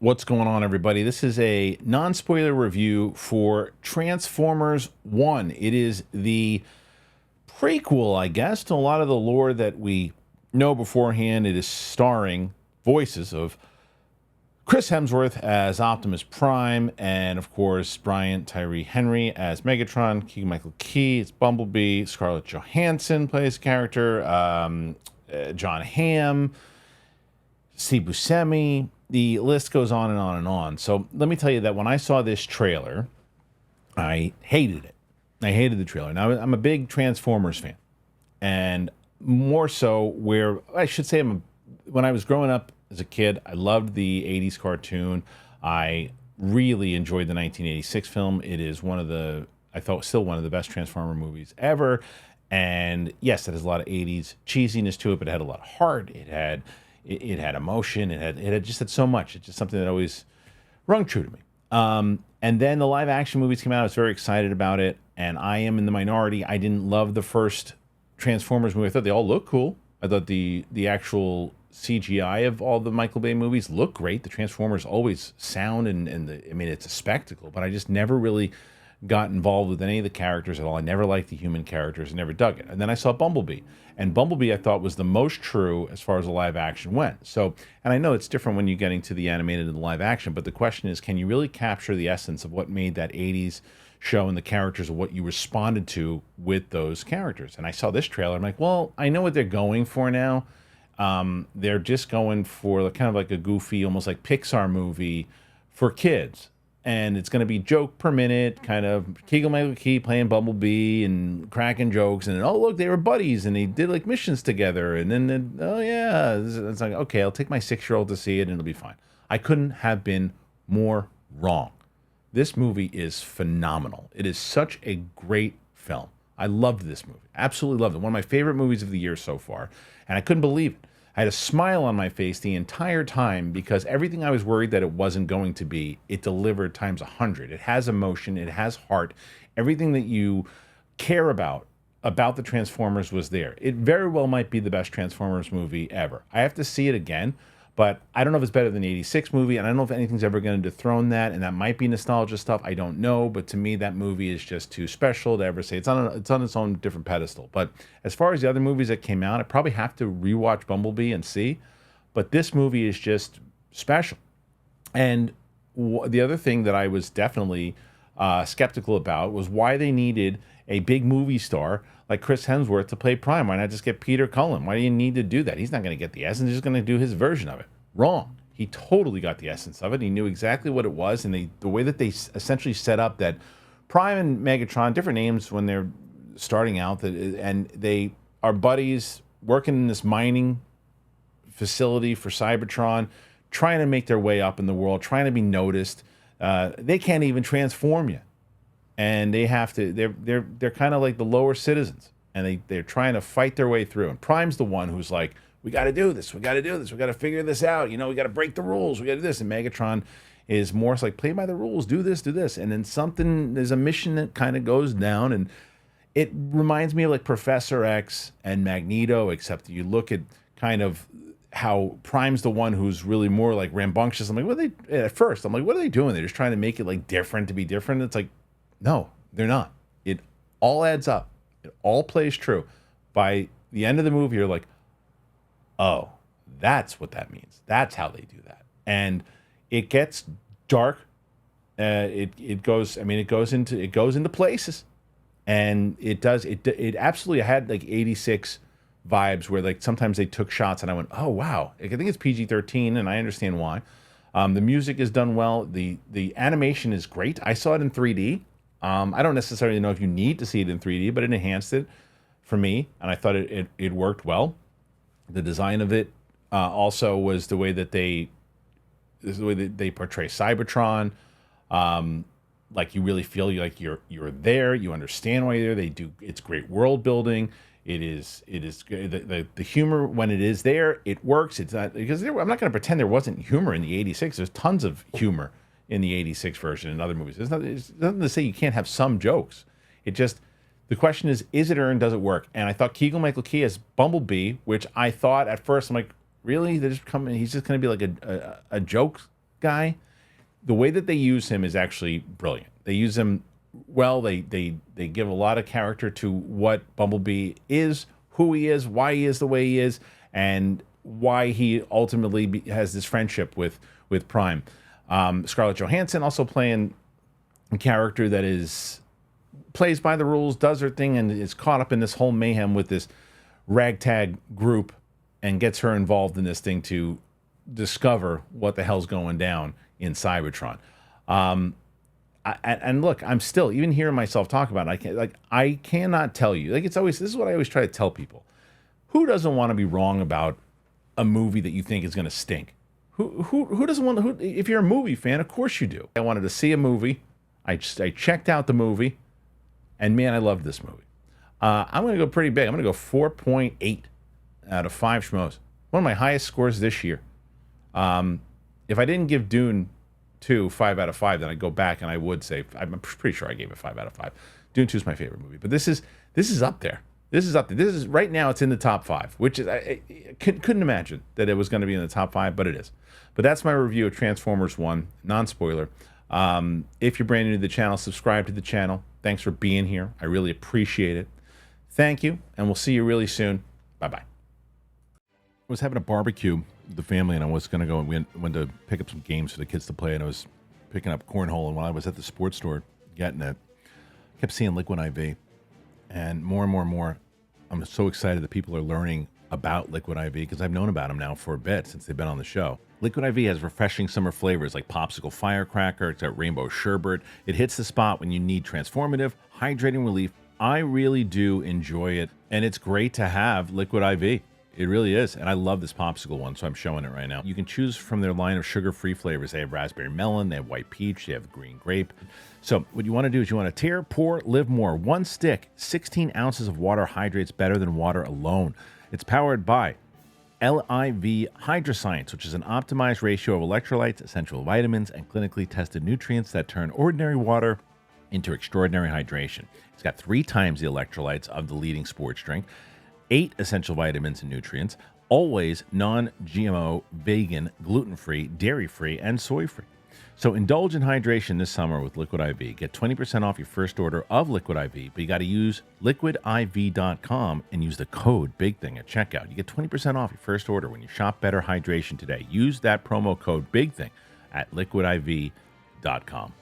What's going on, everybody? This is a non-spoiler review for Transformers 1. It is the prequel, I guess, to a lot of the lore that we know beforehand. It is starring voices of Chris Hemsworth as Optimus Prime, and of course, Tyree Henry as Megatron, Keegan-Michael Key, it's Bumblebee, Scarlett Johansson plays a character, John Hamm, Steve Buscemi. The list goes on and on and on. So let me tell you that when I saw this trailer, I hated it. I hated the trailer. Now, I'm a big Transformers fan. And more so where, I should say, when I was growing up as a kid, I loved the 80s cartoon. I really enjoyed the 1986 film. It is I thought, still one of the best Transformer movies ever. And yes, it has a lot of 80s cheesiness to it, but it had a lot of heart. It had emotion. It just had so much. It's just something that always rung true to me. And then the live action movies came out. I was very excited about it, and I am in the minority. I didn't love the first Transformers movie. I thought they all looked cool. I thought the actual CGI of all the Michael Bay movies looked great. The Transformers always sound it's a spectacle. But I just never really got involved with any of the characters at all. I never liked the human characters. I never dug it. And then I saw Bumblebee. And Bumblebee, I thought, was the most true as far as the live action went. So, and I know it's different when you're getting to the animated and the live action, but the question is, can you really capture the essence of what made that 80s show and the characters of what you responded to with those characters? And I saw this trailer. I'm like, well, I know what they're going for now. They're just going for kind of like a goofy, almost like Pixar movie for kids. And it's going to be joke per minute, kind of Keegan-Michael Key playing Bumblebee and cracking jokes. And, oh, look, they were buddies and they did like missions together. And then, oh, yeah. It's like, okay, I'll take my 6-year-old to see it and it'll be fine. I couldn't have been more wrong. This movie is phenomenal. It is such a great film. I loved this movie. Absolutely loved it. One of my favorite movies of the year so far. And I couldn't believe it. I had a smile on my face the entire time because everything I was worried that it wasn't going to be, it delivered times 100. It has emotion. It has heart. Everything that you care about the Transformers was there. It very well might be the best Transformers movie ever. I have to see it again, but I don't know if it's better than the 86 movie, and I don't know if anything's ever going to dethrone that, and that might be nostalgia stuff. I don't know, but to me, that movie is just too special to ever say. It's on its own different pedestal. But as far as the other movies that came out, I probably have to rewatch Bumblebee and see. But this movie is just special. And the other thing that I was definitely skeptical about was why they needed a big movie star like Chris Hemsworth to play Prime. Why not just get Peter Cullen? Why do you need to do that? He's not going to get the essence. He's just going to do his version of it. Wrong. He totally got the essence of it. He knew exactly what it was, and the way that they essentially set up that Prime and Megatron, different names when they're starting out, and they are buddies working in this mining facility for Cybertron, trying to make their way up in the world, trying to be noticed. They can't even transform yet. And they have to, they're kind of like the lower citizens, and they're trying to fight their way through. And Prime's the one who's like, we got to do this, we got to figure this out, we got to break the rules, we got to do this. And Megatron is more like, play by the rules, do this. And then there's a mission that kind of goes down, and it reminds me of like Professor X and Magneto, except you look at kind of how Prime's the one who's really more like rambunctious. I'm like, at first, I'm like, what are they doing? They're just trying to make it like different to be different. It's like, no, they're not. It all adds up. It all plays true. By the end of the movie, you're like, oh, that's what that means. That's how they do that. And it gets dark. It goes into places, and it does. It absolutely had like 86 vibes where like sometimes they took shots, and I went, oh wow. I think it's PG-13, and I understand why. The music is done well. The animation is great. I saw it in 3D. I don't necessarily know if you need to see it in 3D, but it enhanced it for me, and I thought it worked well. The design of it also was the way that they portray Cybertron. Like you really feel like you're there. You understand why you're there. It's great world building. It is the humor when it is there. It works. It's not because I'm not going to pretend there wasn't humor in the 86. There's tons of humor in the 86 version and other movies. It's nothing to say you can't have some jokes. The question is it earned? Does it work? And I thought Keegan-Michael Key as Bumblebee, which I thought at first, I'm like, really? He's just going to be like a joke guy, the way that they use him is actually brilliant. They use him well. They give a lot of character to what Bumblebee is, who he is, why he is the way he is, and why he ultimately has this friendship with Prime. Scarlett Johansson also playing a character that plays by the rules, does her thing, and is caught up in this whole mayhem with this ragtag group, and gets her involved in this thing to discover what the hell's going down in Cybertron. And look, I'm still even hearing myself talk about it. I cannot tell you. This is what I always try to tell people. Who doesn't want to be wrong about a movie that you think is going to stink? Who doesn't want to? If you're a movie fan, of course you do. I wanted to see a movie. I checked out the movie, and man, I loved this movie. I'm going to go pretty big. I'm going to go 4.8 out of 5 schmoes. One of my highest scores this year. If I didn't give Dune 2 5 out of 5, then I'd go back and I would say, I'm pretty sure I gave it 5 out of 5. Dune 2 is my favorite movie, but this is up there. This is up there. This is right now. It's in the top 5, which is I couldn't imagine that it was going to be in the top 5, but it is. But that's my review of Transformers 1, non-spoiler. If you're brand new to the channel, subscribe to the channel. Thanks for being here. I really appreciate it. Thank you, and we'll see you really soon. Bye-bye. I was having a barbecue with the family, and I was going to go and went to pick up some games for the kids to play, and I was picking up cornhole, and while I was at the sports store getting it, I kept seeing Liquid IV, and more, I'm so excited that people are learning about Liquid IV because I've known about them now for a bit since they've been on the show. Liquid IV has refreshing summer flavors like popsicle firecracker, it's got rainbow sherbet. It hits the spot when you need transformative, hydrating relief. I really do enjoy it, and it's great to have Liquid IV. It really is, and I love this popsicle one, so I'm showing it right now. You can choose from their line of sugar-free flavors. They have raspberry melon, they have white peach, they have green grape. So what you want to do is you want to tear, pour, live more. One stick, 16 ounces of water hydrates better than water alone. It's powered by LIV Hydroscience, which is an optimized ratio of electrolytes, essential vitamins, and clinically tested nutrients that turn ordinary water into extraordinary hydration. It's got 3 times the electrolytes of the leading sports drink, 8 essential vitamins and nutrients, always non-GMO, vegan, gluten-free, dairy-free, and soy-free. So indulge in hydration this summer with Liquid IV. Get 20% off your first order of Liquid IV, but you got to use liquidiv.com and use the code BIGTHING at checkout. You get 20% off your first order when you shop Better Hydration today. Use that promo code BIGTHING at liquidiv.com.